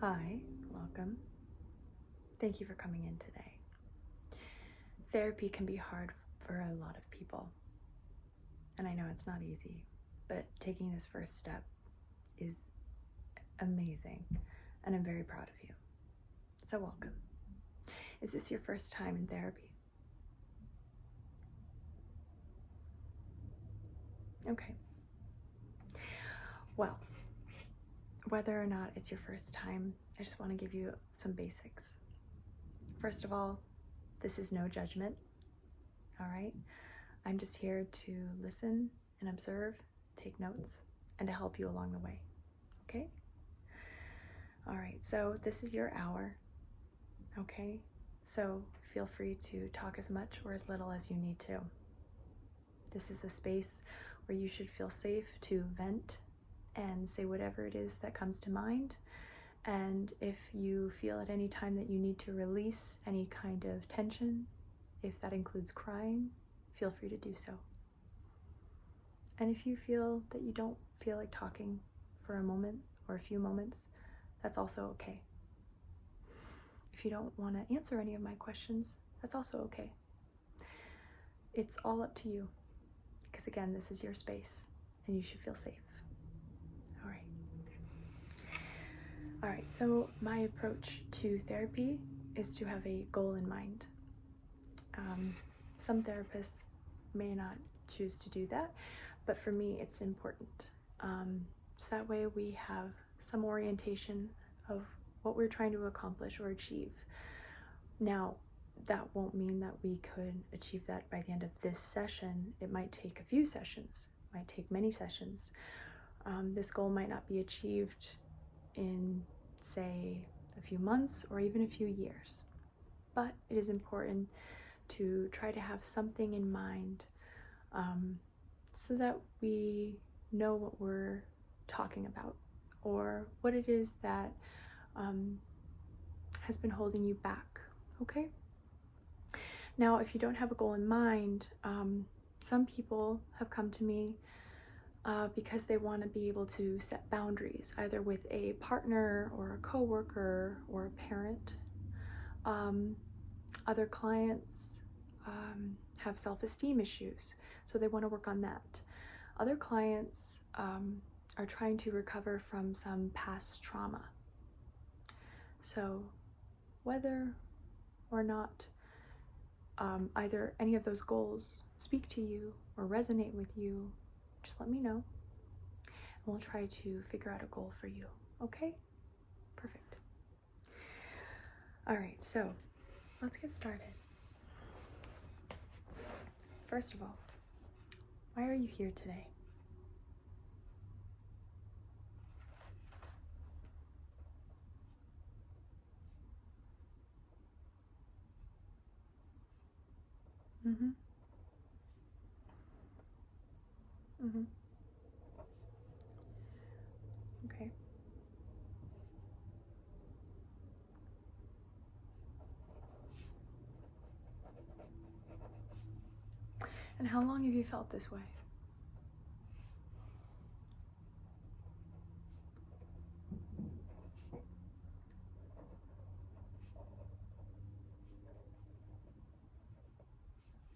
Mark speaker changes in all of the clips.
Speaker 1: Hi, welcome. Thank you for coming in today. Therapy can be hard for a lot of people, and I know it's not easy, but taking this first step is amazing, and I'm very proud of you. So welcome. Is this your first time in therapy? Okay. Well, whether or not it's your first time, I just want to give you some basics. First of all, this is no judgment, all right? I'm just here to listen and observe, take notes, and to help you along the way, okay? All right, so this is your hour, okay? So feel free to talk as much or as little as you need to. This is a space where you should feel safe to vent and say whatever it is that comes to mind. And if you feel at any time that you need to release any kind of tension, if that includes crying, feel free to do so. And if you feel that you don't feel like talking for a moment or a few moments, that's also okay. If you don't want to answer any of my questions, that's also okay. It's all up to you, because again, this is your space and you should feel safe. All right, so my approach to therapy is to have a goal in mind. Some therapists may not choose to do that, but for me, it's important. So that way we have some orientation of what we're trying to accomplish or achieve. Now, that won't mean that we could achieve that by the end of this session. It might take a few sessions, might take many sessions. This goal might not be achieved in, say, a few months or even a few years. But it is important to try to have something in mind so that we know what we're talking about or what it is that has been holding you back, okay? Now, if you don't have a goal in mind, some people have come to me because they want to be able to set boundaries, either with a partner or a coworker or a parent. Other clients have self-esteem issues, so they want to work on that. Other clients are trying to recover from some past trauma. So whether or not either any of those goals speak to you or resonate with you, just let me know, and we'll try to figure out a goal for you, okay? Perfect. All right, so let's get started. First of all, why are you here today? Mm-hmm. Mm-hmm. Okay. And how long have you felt this way?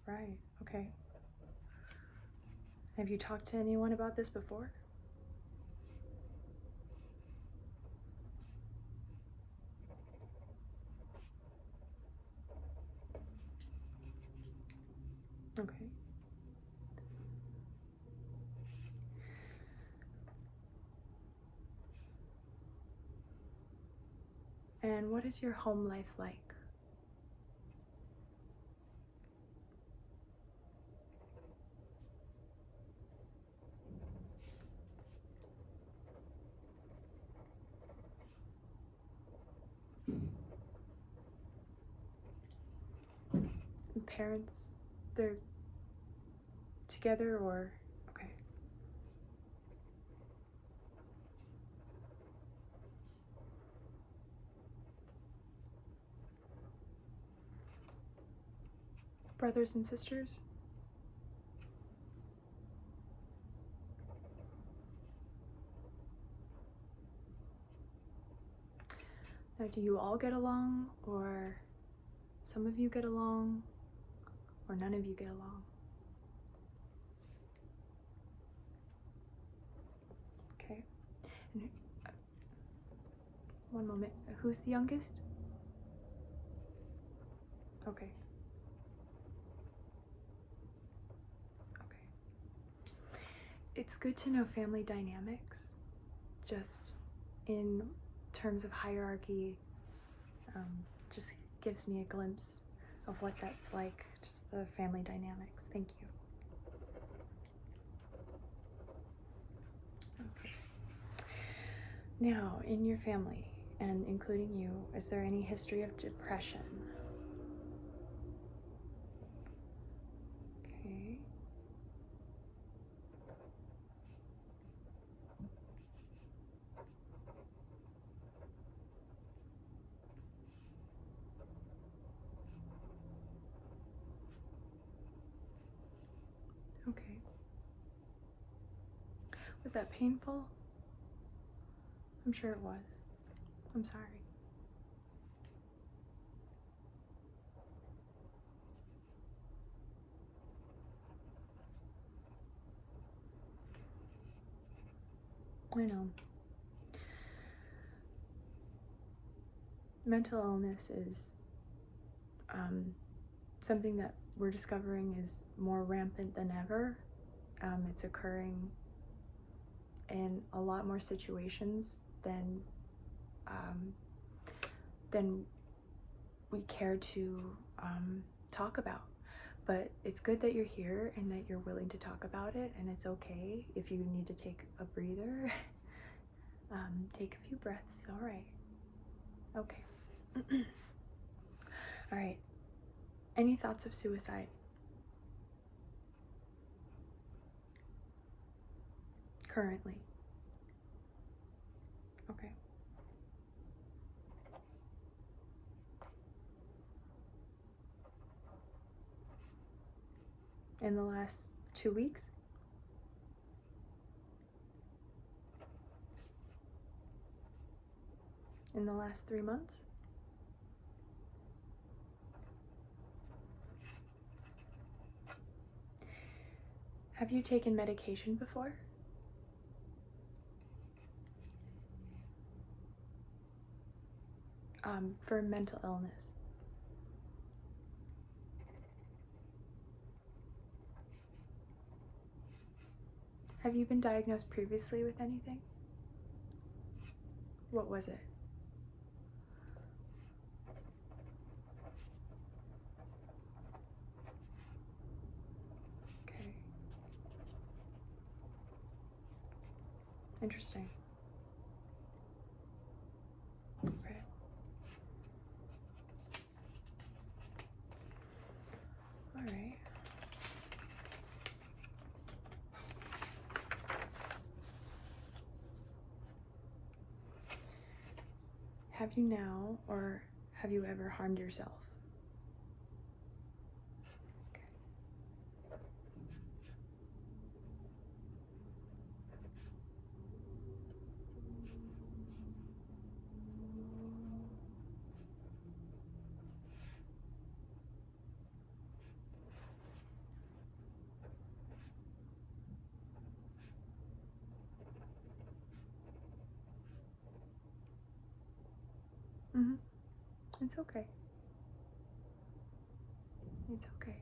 Speaker 1: Right, okay. Have you talked to anyone about this before? Okay. And what is your home life like? Parents, they're together or? Okay. Brothers and sisters? Now, do you all get along, or some of you get along, or none of you get along? Okay. And, one moment. Who's the youngest? Okay. Okay. It's good to know family dynamics, just in terms of hierarchy. Just gives me a glimpse of what that's like, just the family dynamics. Thank you. Okay. Now, in your family, and including you, is there any history of depression? Okay. Okay. Was that painful? I'm sure it was. I'm sorry. I know. Mental illness is something that we're discovering is more rampant than ever. It's occurring in a lot more situations than we care to talk about. But it's good that you're here and that you're willing to talk about it, and it's okay if you need to take a breather. Take a few breaths. All right. Okay. All right. Any thoughts of suicide? Currently? Okay. In the last 2 weeks? In the last 3 months? Have you taken medication before? For mental illness? Have you been diagnosed previously with anything? What was it? Okay. Interesting. Okay. All right. Have you now, or have you ever harmed yourself? Okay. Mm-hmm. It's okay. It's okay.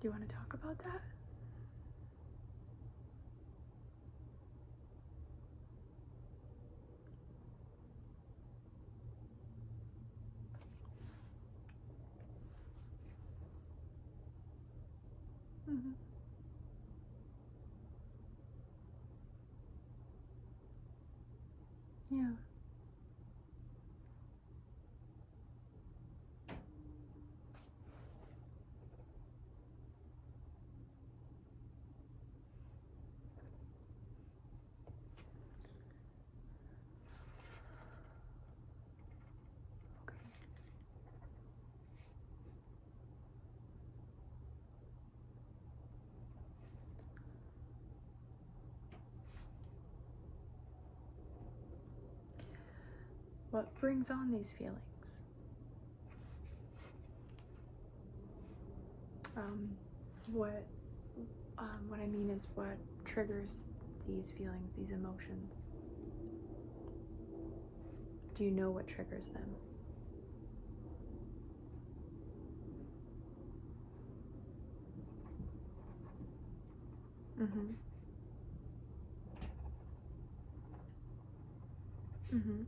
Speaker 1: Do you want to talk about that? Mm-hmm. Yeah. Okay. What brings on these feelings? What I mean is what triggers these feelings, these emotions. Do you know what triggers them? Mm-hmm. Mm-hmm.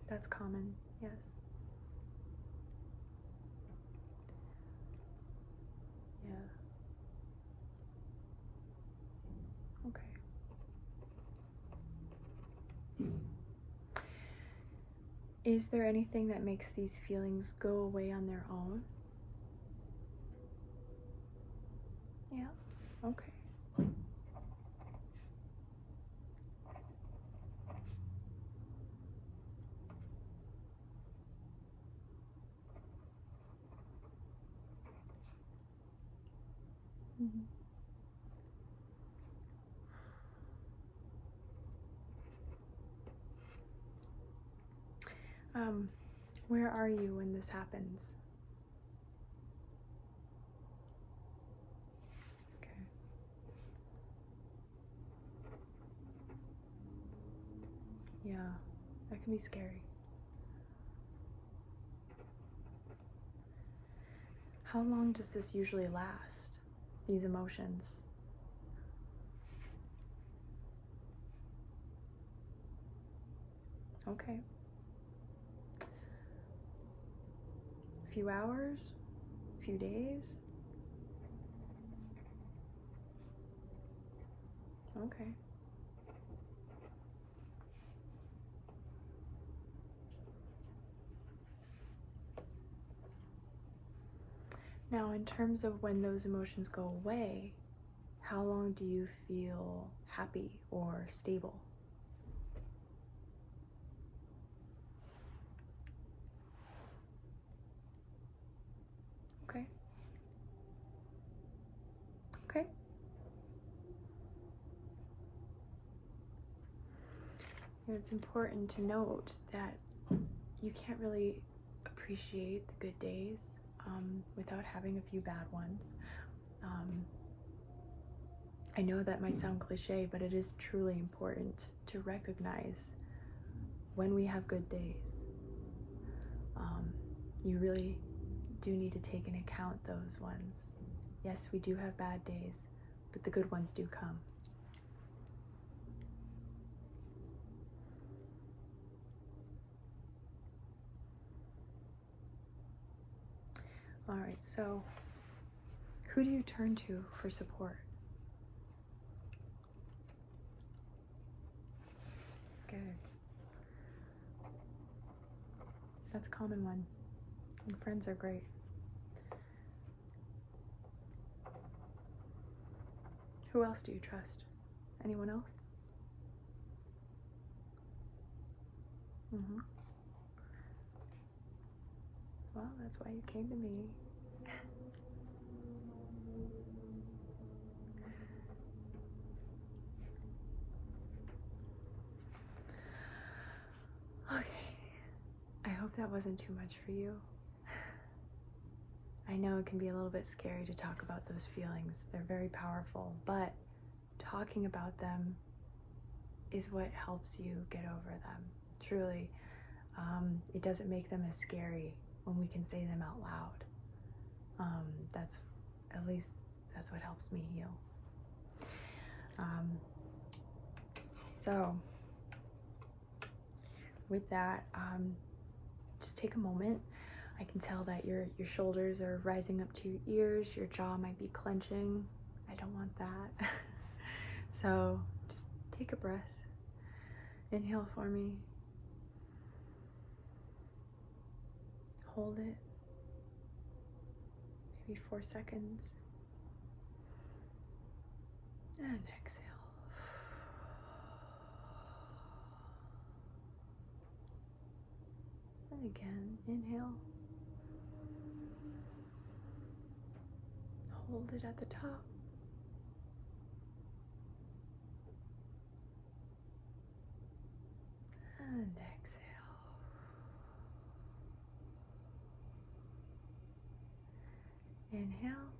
Speaker 1: That's common, yes. Yeah. Okay. Is there anything that makes these feelings go away on their own? Yeah. Okay. Mm-hmm. Where are you when this happens? Okay. Yeah, that can be scary. How long does this usually last, these emotions? Okay. A few hours? A few days? Okay. Now, in terms of when those emotions go away, how long do you feel happy or stable? Okay. Okay. It's important to note that you can't really appreciate the good days without having a few bad ones. I know that might sound cliche, but it is truly important to recognize when we have good days. You really do need to take into account those ones. Yes, we do have bad days, but the good ones do come. All right, so who do you turn to for support? Good. That's a common one. And friends are great. Who else do you trust? Anyone else? Mm-hmm. Well, that's why you came to me. Okay. I hope that wasn't too much for you. I know it can be a little bit scary to talk about those feelings. They're very powerful, but talking about them is what helps you get over them. Truly, it doesn't make them as scary when we can say them out loud. At least that's what helps me heal. So with that, just take a moment. I can tell that your shoulders are rising up to your ears, your jaw might be clenching. I don't want that. So just take a breath. Inhale for me. Hold it. Maybe 4 seconds. And exhale. And again, inhale. Hold it at the top. And exhale. Inhale.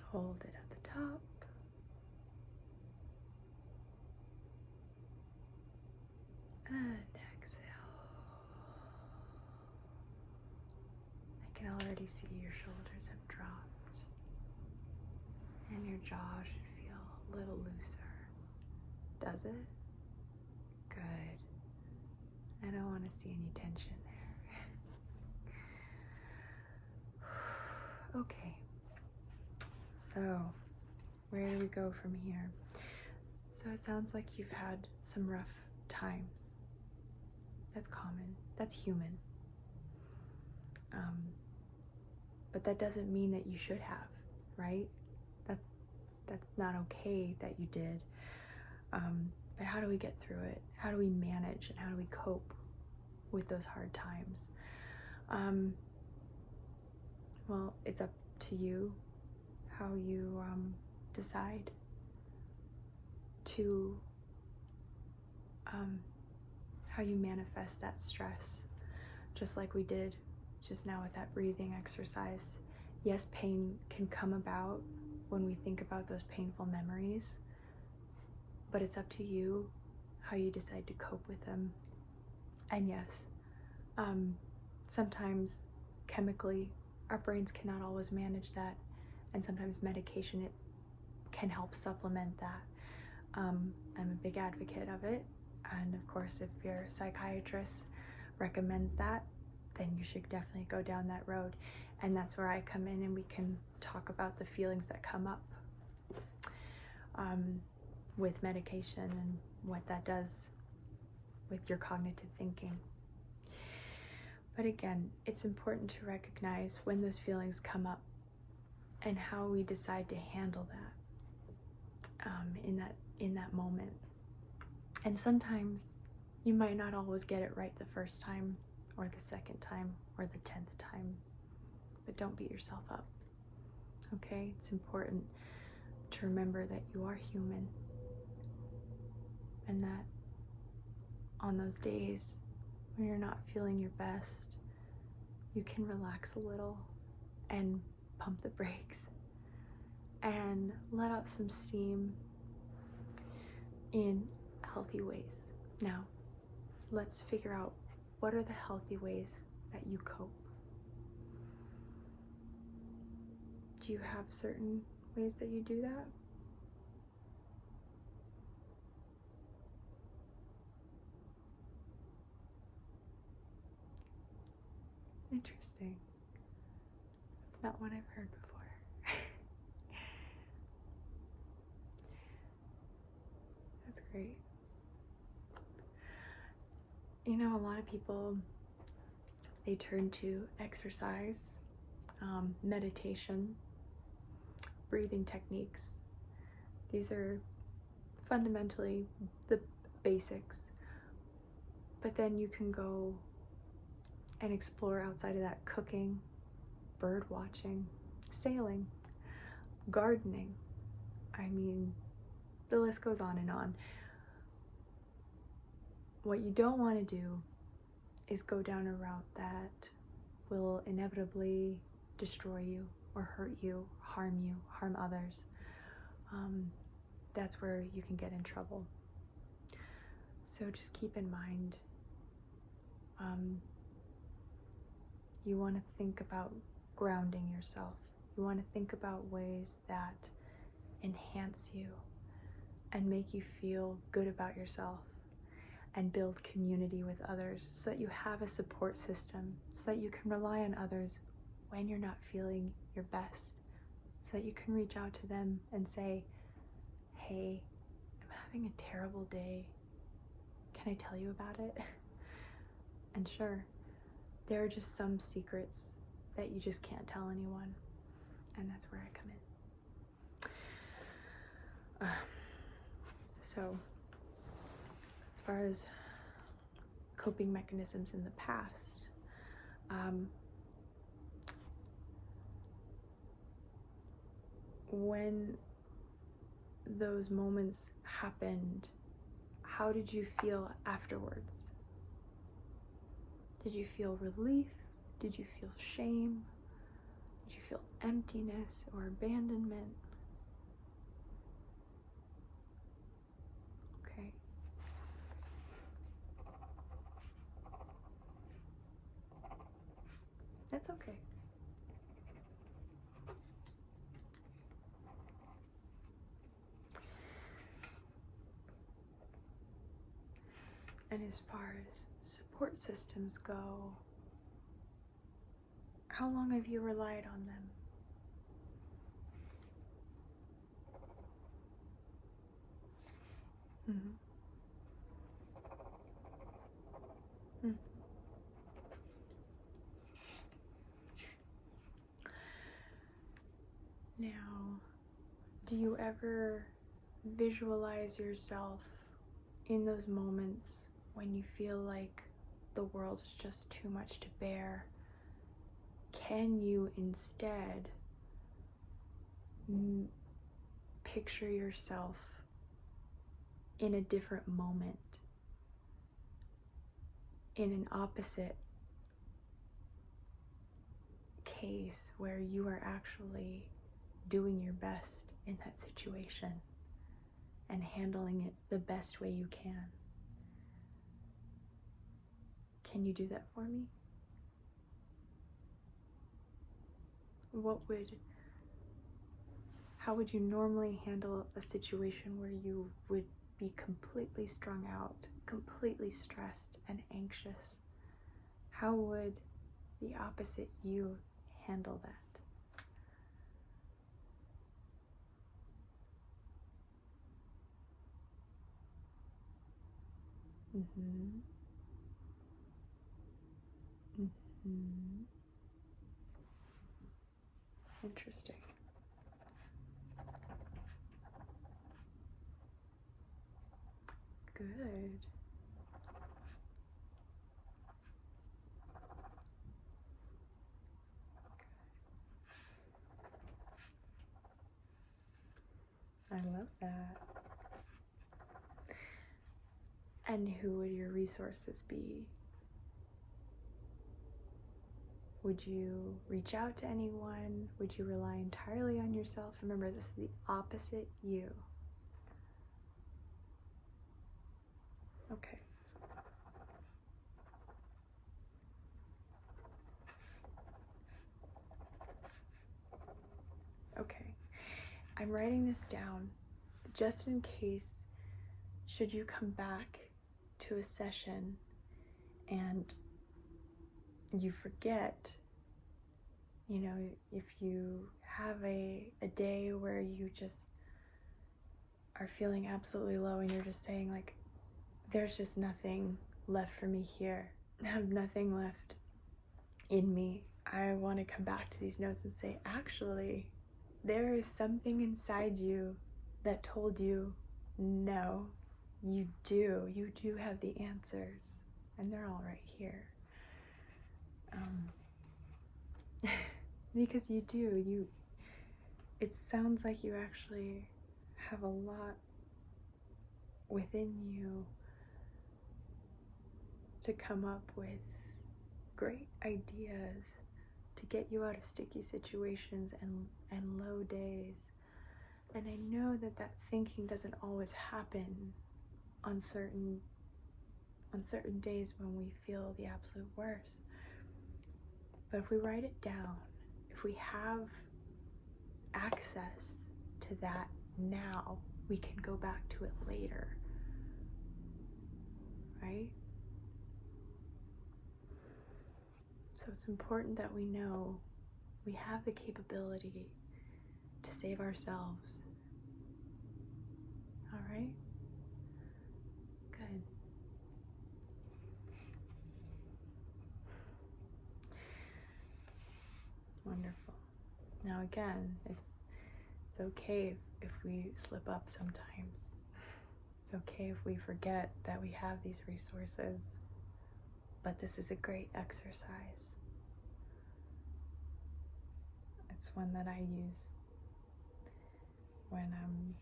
Speaker 1: Hold it at the top. And exhale. I can already see your shoulders have dropped. And your jaw should feel a little looser. Does it? Good. I don't want to see any tension there. Okay. So, where do we go from here? So it sounds like you've had some rough times. That's common. That's human. But that doesn't mean that you should have, right? That's not okay that you did. But how do we get through it? How do we manage and how do we cope with those hard times? Well, it's up to you how you decide to how you manifest that stress, just like we did just now with that breathing exercise. Yes, pain can come about when we think about those painful memories, but it's up to you how you decide to cope with them. And yes, sometimes chemically our brains cannot always manage that, and sometimes medication, it can help supplement that. I'm a big advocate of it, and of course if your psychiatrist recommends that, then you should definitely go down that road. And that's where I come in, and we can talk about the feelings that come up with medication and what that does with your cognitive thinking. But again, it's important to recognize when those feelings come up and how we decide to handle that in that moment. And sometimes you might not always get it right the first time or the second time or the 10th time, but don't beat yourself up. Okay? It's important to remember that you are human, and that on those days when you're not feeling your best, you can relax a little and pump the brakes and let out some steam in healthy ways. Now, let's figure out, what are the healthy ways that you cope? Do you have certain ways that you do that? Interesting. That's not what I've heard before. That's great. You know, a lot of people, they turn to exercise, meditation, breathing techniques. These are fundamentally the basics. But then you can go and explore outside of that: cooking, bird watching, sailing, gardening. I mean, the list goes on and on. What you don't want to do is go down a route that will inevitably destroy you or hurt you, harm others. That's where you can get in trouble. So just keep in mind, you want to think about grounding yourself. You want to think about ways that enhance you and make you feel good about yourself, and build community with others so that you have a support system, so that you can rely on others when you're not feeling your best, so that you can reach out to them and say, hey, I'm having a terrible day. Can I tell you about it? And sure, there are just some secrets that you just can't tell anyone, and that's where I come in. So, as far as coping mechanisms in the past, when those moments happened, how did you feel afterwards? Did you feel relief? Did you feel shame? Did you feel emptiness or abandonment? Okay. That's okay. And as far as support systems go, how long have you relied on them? Mm-hmm. Mm. Now, do you ever visualize yourself in those moments when you feel like the world is just too much to bear? Can you instead picture yourself in a different moment, in an opposite case where you are actually doing your best in that situation and handling it the best way you can? Can you do that for me? How would you normally handle a situation where you would be completely strung out, completely stressed and anxious? How would the opposite you handle that? Mm-hmm. Mm-hmm. Interesting. Good. I love that. And who would your resources be? Would you reach out to anyone? Would you rely entirely on yourself? Remember, this is the opposite you. Okay. Okay. I'm writing this down just in case, should you come back to a session and you forget, if you have a day where you just are feeling absolutely low and you're just saying like, there's just nothing left for me here. I have nothing left in me. I want to come back to these notes and say, actually, there is something inside you that told you, no, you do have the answers, and they're all right here. Because you do, it sounds like you actually have a lot within you to come up with great ideas to get you out of sticky situations and low days. And I know that thinking doesn't always happen on certain days when we feel the absolute worst. But if we write it down, if we have access to that now, we can go back to it later, right? So it's important that we know we have the capability to save ourselves. All right? Good. Wonderful. Now again, it's okay if we slip up sometimes. It's okay if we forget that we have these resources. But this is a great exercise. It's one that I use when I'm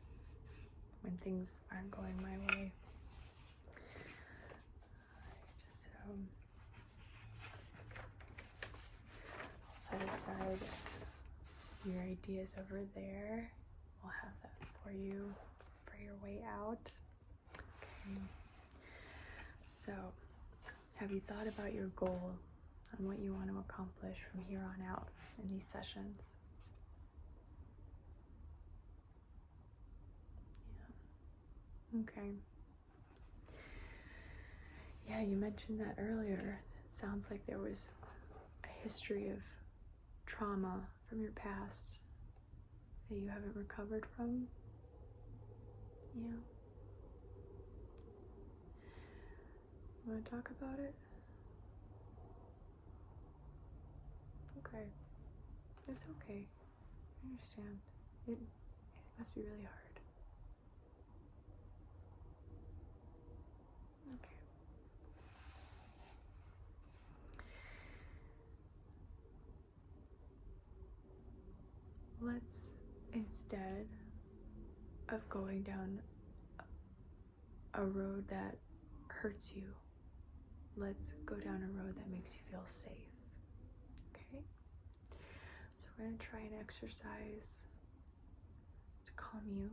Speaker 1: when things aren't going my way. Just set aside your ideas over there. We'll have that for you for your way out. Okay. So, have you thought about your goal and what you want to accomplish from here on out in these sessions? Yeah. Okay. Yeah, you mentioned that earlier. It sounds like there was a history of trauma from your past that you haven't recovered from. Yeah. You want to talk about it? Okay. It's okay. I understand. It must be really hard. Okay. Let's, instead of going down a road that hurts you, let's go down a road that makes you feel safe. Okay? So we're going to try an exercise to calm you.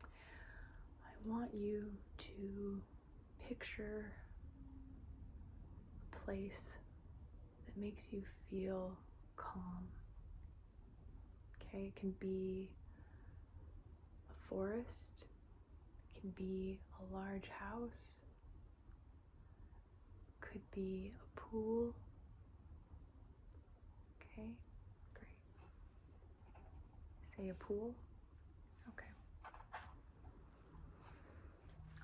Speaker 1: I want you to picture a place that makes you feel calm. Okay, it can be a forest, it can be a large house, could be a pool. Okay, great. Say a pool. Okay.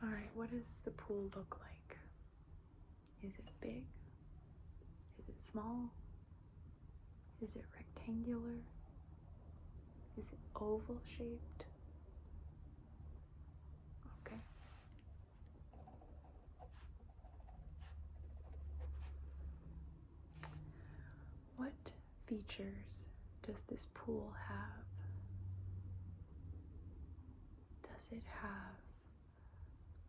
Speaker 1: All right, what does the pool look like? Is it big? Is it small? Is it rectangular? Is it oval shaped? Okay. What features does this pool have? Does it have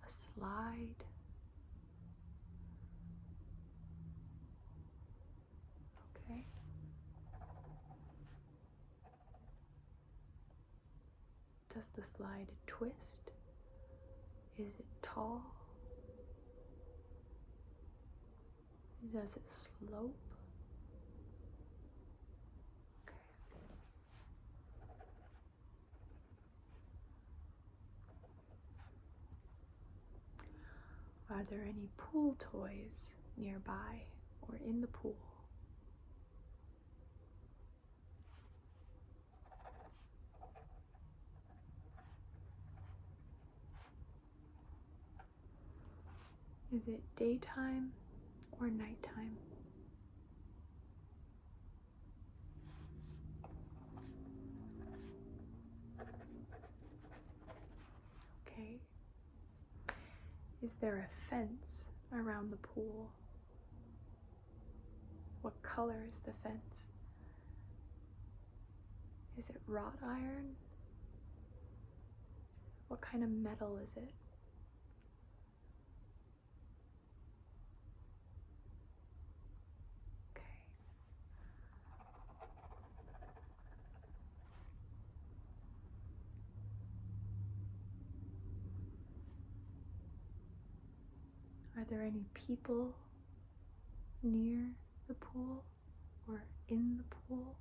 Speaker 1: a slide? Okay. Does the slide twist? Is it tall? Does it slope? Okay. Are there any pool toys nearby or in the pool? Is it daytime or nighttime? Okay. Is there a fence around the pool? What color is the fence? Is it wrought iron? What kind of metal is it? Okay. Are there any people near the pool or in the pool?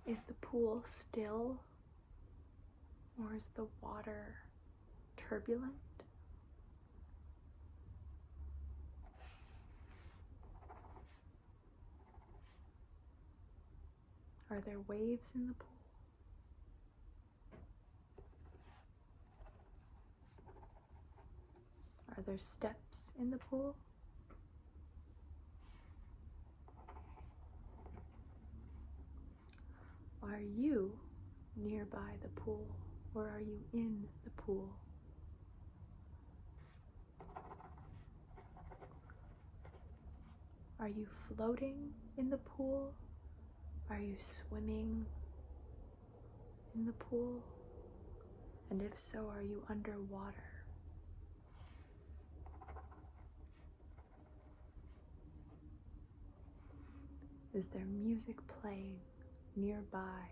Speaker 1: Is the pool still or is the water turbulent? Are there waves in the pool? Are there steps in the pool? Are you nearby the pool or are you in the pool? Are you floating in the pool Are you swimming in the pool? And if so, are you underwater? Is there music playing nearby,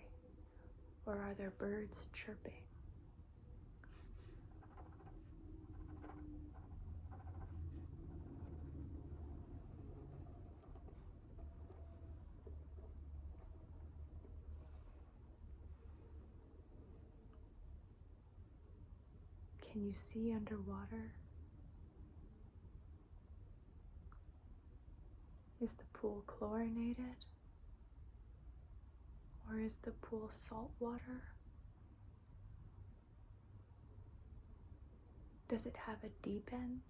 Speaker 1: or are there birds chirping? Can you see underwater? Is the pool chlorinated? Or is the pool salt water? Does it have a deep end?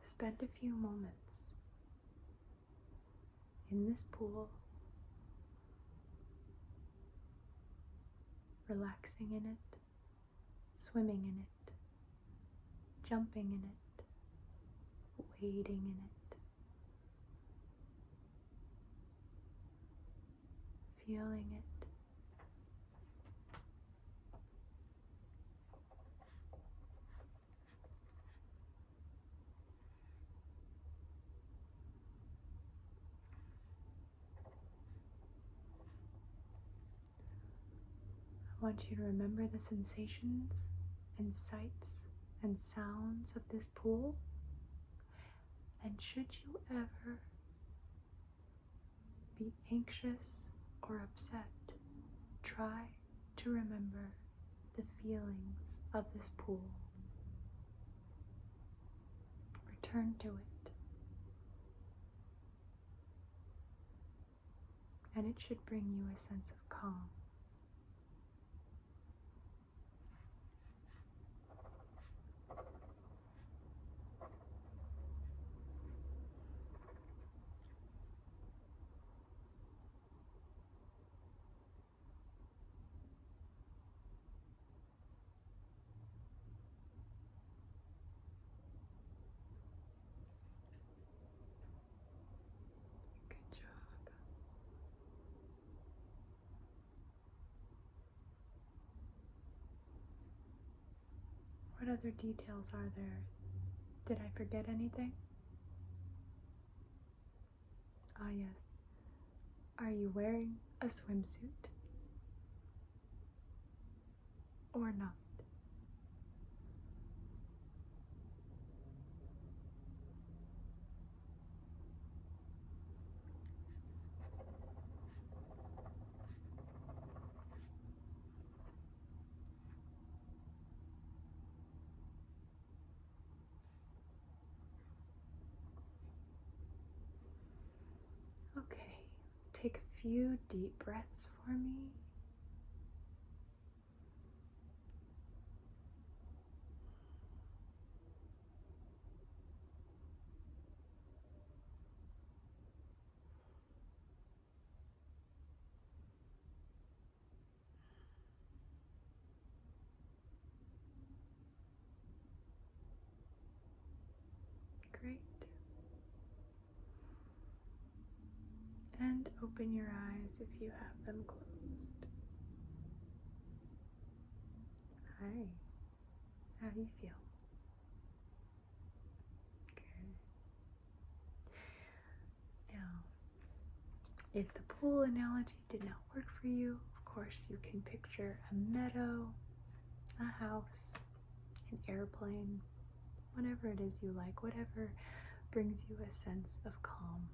Speaker 1: Spend a few moments in this pool, relaxing in it, swimming in it, jumping in it, wading in it, feeling it. I want you to remember the sensations and sights and sounds of this pool. And should you ever be anxious or upset, try to remember the feelings of this pool. Return to it. And it should bring you a sense of calm. Good job. What other details are there? Did I forget anything? Ah, yes. Are you wearing a swimsuit? Or not? Okay, take a few deep breaths for me. Great. And open your eyes if you have them closed. Hi. How do you feel? Good. Now, if the pool analogy did not work for you, of course you can picture a meadow, a house, an airplane, whatever it is you like, whatever brings you a sense of calm.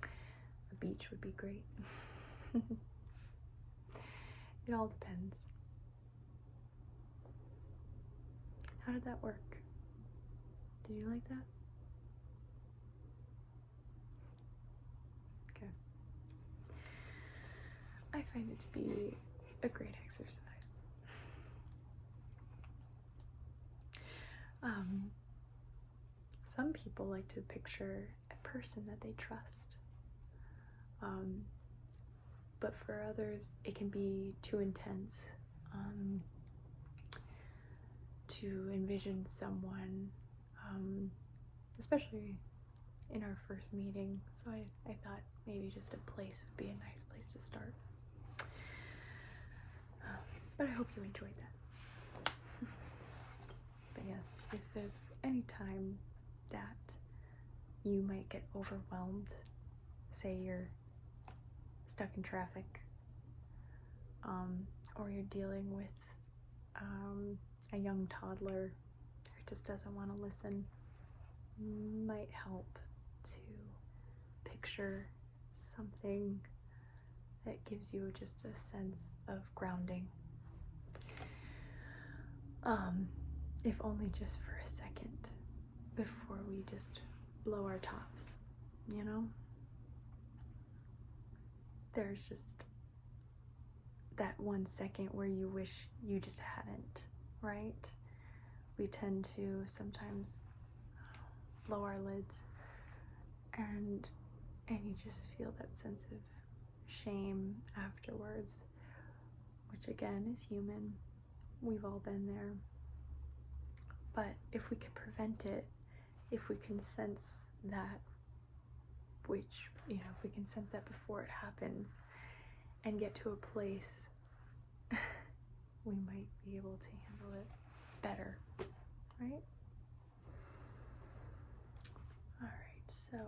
Speaker 1: A beach would be great. It all depends. How did that work? Did you like that? Okay. I find it to be a great exercise. Some people like to picture a person that they trust. But for others, it can be too intense to envision someone, especially in our first meeting. So I thought maybe just a place would be a nice place to start. But I hope you enjoyed that. But yeah, if there's any time that you might get overwhelmed, say you're stuck in traffic, or you're dealing with a young toddler who just doesn't want to listen, might help to picture something that gives you just a sense of grounding. If only just for a second before we just blow our tops, you know? There's just that 1 second where you wish you just hadn't, right? We tend to sometimes blow our lids and you just feel that sense of shame afterwards, which again is human. We've all been there. But if we can prevent it, if we can sense that, which, if we can sense that before it happens and get to a place, we might be able to handle it better, right? All right, so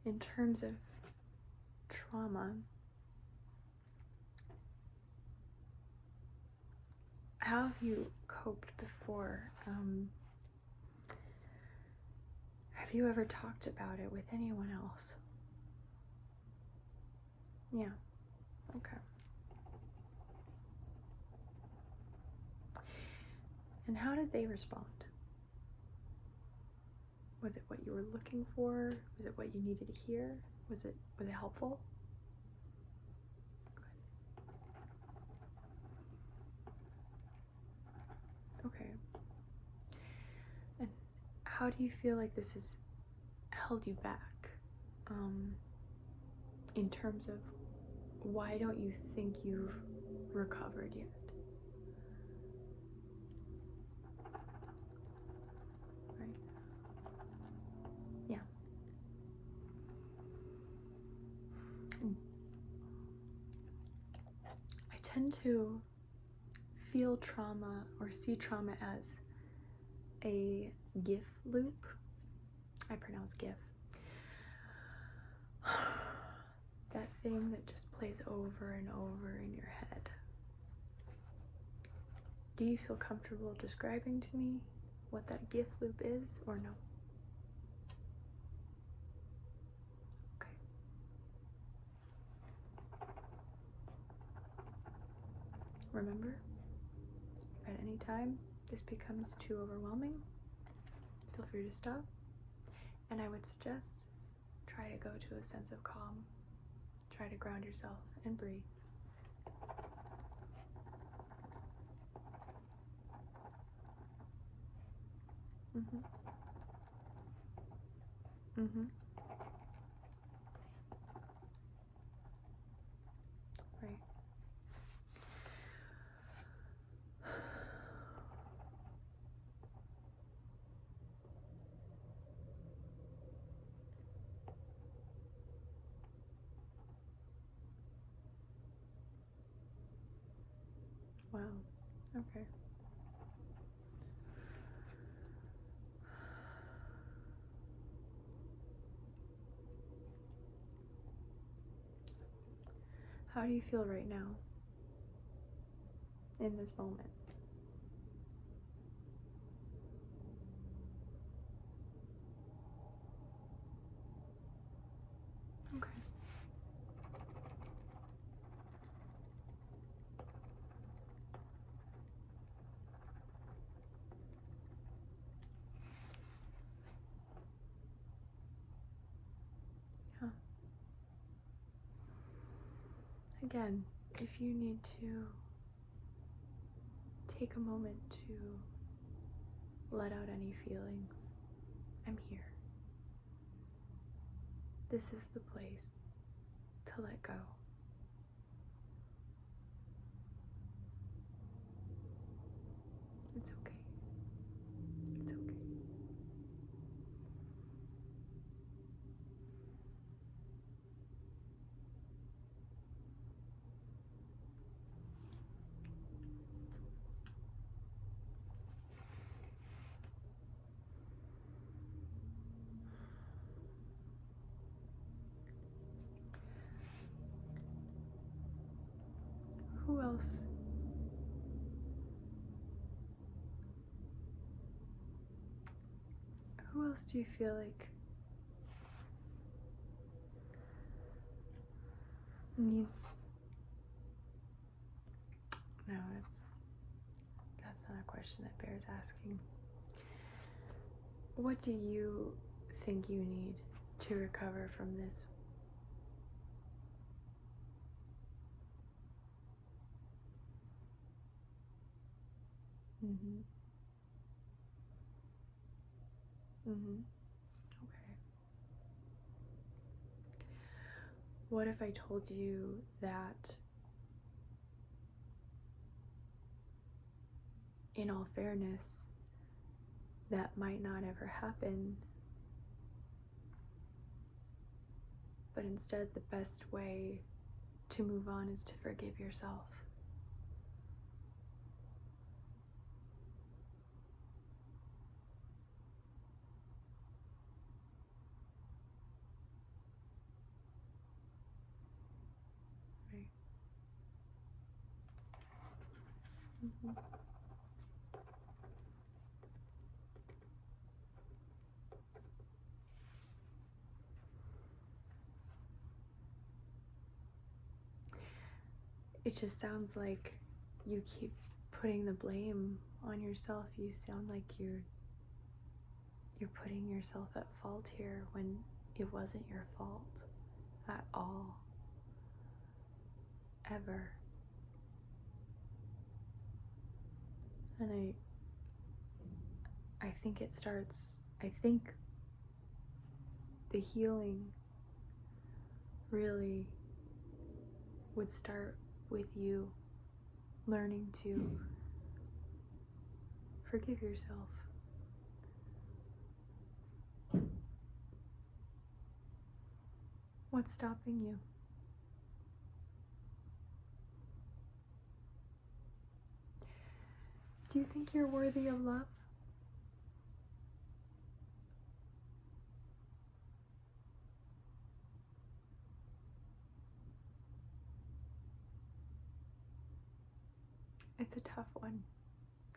Speaker 1: in terms of trauma, how have you coped before? Have you ever talked about it with anyone else? Yeah, okay. And how did they respond? Was it what you were looking for? Was it what you needed to hear? Was it helpful? Good. Okay. And how do you feel like this has held you back? In terms of why don't you think you've recovered yet? Right? Yeah. I tend to feel trauma or see trauma as a GIF loop. I pronounce GIF. That thing that just plays over and over in your head. Do you feel comfortable describing to me what that GIF loop is, or no? Okay. Remember, if at any time this becomes too overwhelming, feel free to stop. And I would suggest try to go to a sense of calm. Try to ground yourself and breathe. Mm-hmm. Mm-hmm. Right. Wow. Okay. How do you feel right now in this moment? Okay. Yeah. Again, if you need to take a moment to let out any feelings, I'm here. This is the place to let go. It's okay. It's okay. Who else? Who else do you feel like needs? No, that's not a question that bears asking. What do you think you need to recover from this? Mm-hmm. Mm-hmm. Okay. What if I told you that, in all fairness, that might not ever happen, but instead the best way to move on is to forgive yourself? Right? Mm-hmm. It just sounds like you keep putting the blame on yourself. You sound like you're putting yourself at fault here when it wasn't your fault at all, ever. And I think I think the healing really would start with you learning to forgive yourself. What's stopping you? Do you think you're worthy of love? It's a tough one.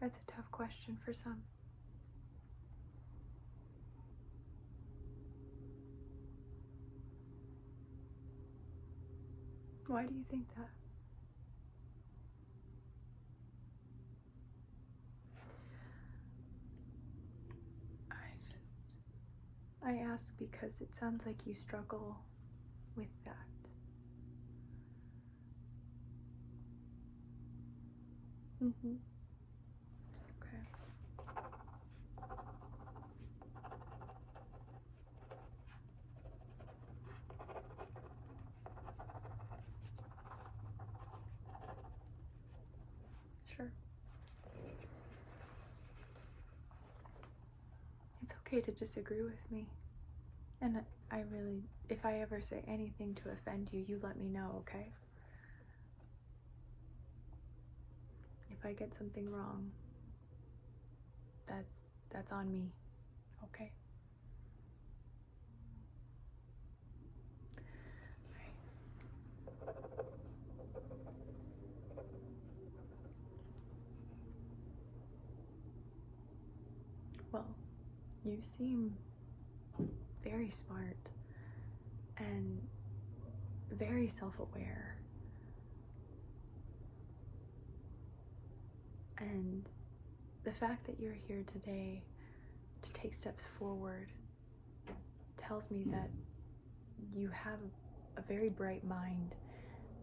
Speaker 1: That's a tough question for some. Why do you think that? I ask because it sounds like you struggle with that. Mm-hmm. Okay. Sure. It's okay to disagree with me. And I really, if I ever say anything to offend you, you let me know, okay? If I get something wrong, that's on me, okay? Well, you seem very smart and very self-aware. And the fact that you're here today to take steps forward tells me that you have a very bright mind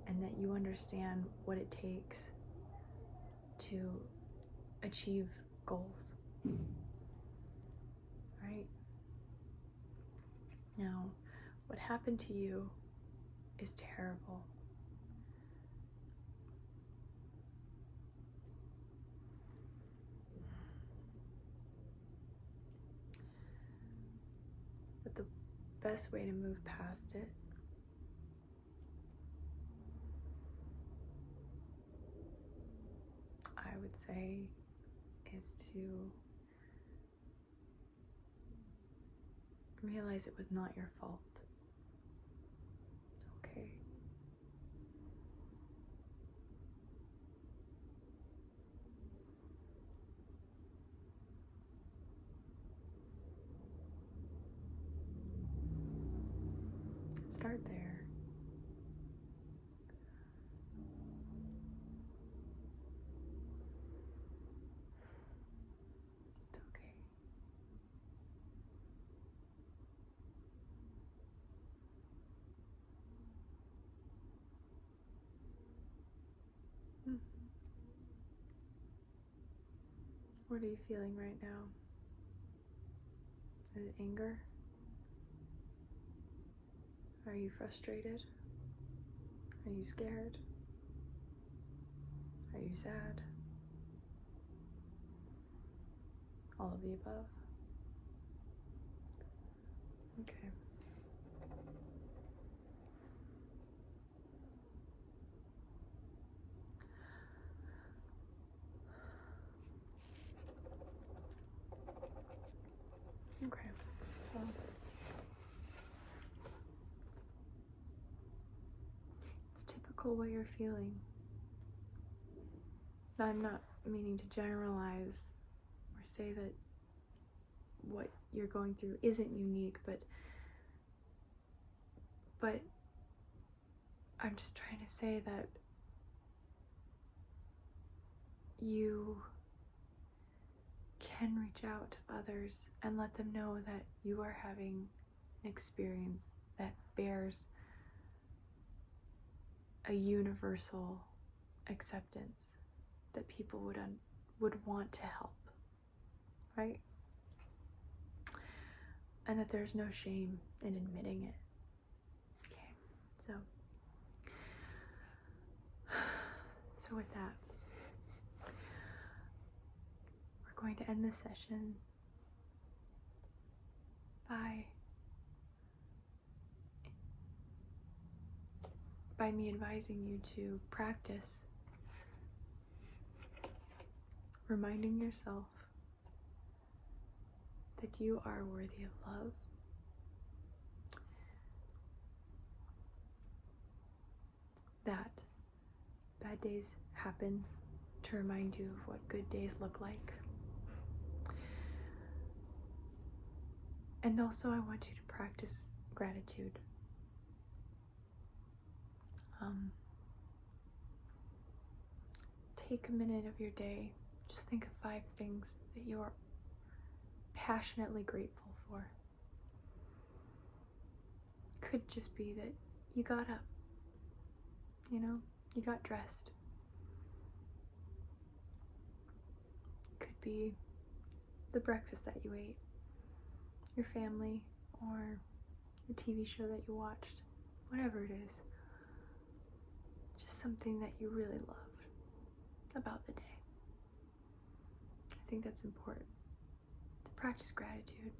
Speaker 1: and that you understand what it takes to achieve goals, right? Now, what happened to you is terrible. But the best way to move past it I would say is to realize it was not your fault. It's okay. Start there. It's okay. Mhm. What are you feeling right now? Is it anger? Are you frustrated? Are you scared? Are you sad? All of the above? Okay. Okay. Well, it's typical what you're feeling. I'm not meaning to generalize or say that what you're going through isn't unique, but I'm just trying to say that you can reach out to others and let them know that you are having an experience that bears a universal acceptance, that people would want to help, right? And that there's no shame in admitting it. Okay, so with that, we're going to end this session by me advising you to practice reminding yourself that you are worthy of love, that bad days happen to remind you of what good days look like. And also, I want you to practice gratitude. Take a minute of your day. Just think of 5 things that you are passionately grateful for. Could just be that you got up, you got dressed. Could be the breakfast that you ate, your family, or the TV show that you watched, whatever it is. Just something that you really loved about the day. I think that's important, to practice gratitude.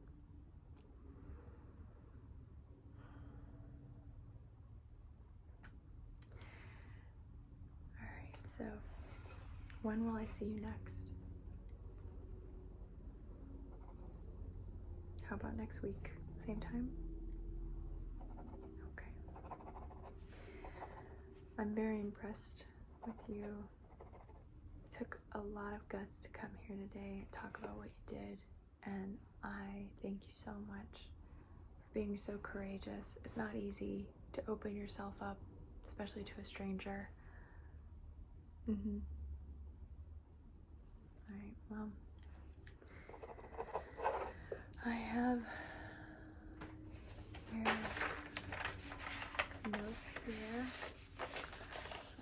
Speaker 1: Alright, so when will I see you next? How about next week? Same time? Okay. I'm very impressed with you. It took a lot of guts to come here today and talk about what you did, and I thank you so much for being so courageous. It's not easy to open yourself up, especially to a stranger. Alright, well, I have your notes here.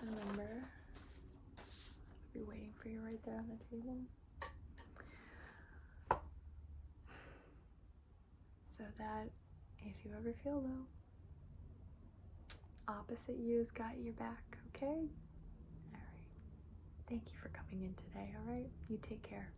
Speaker 1: Remember, I'll be waiting for you right there on the table. So that If you ever feel low, opposite you's got your back, okay? All right. Thank you for coming in today, all right? You take care.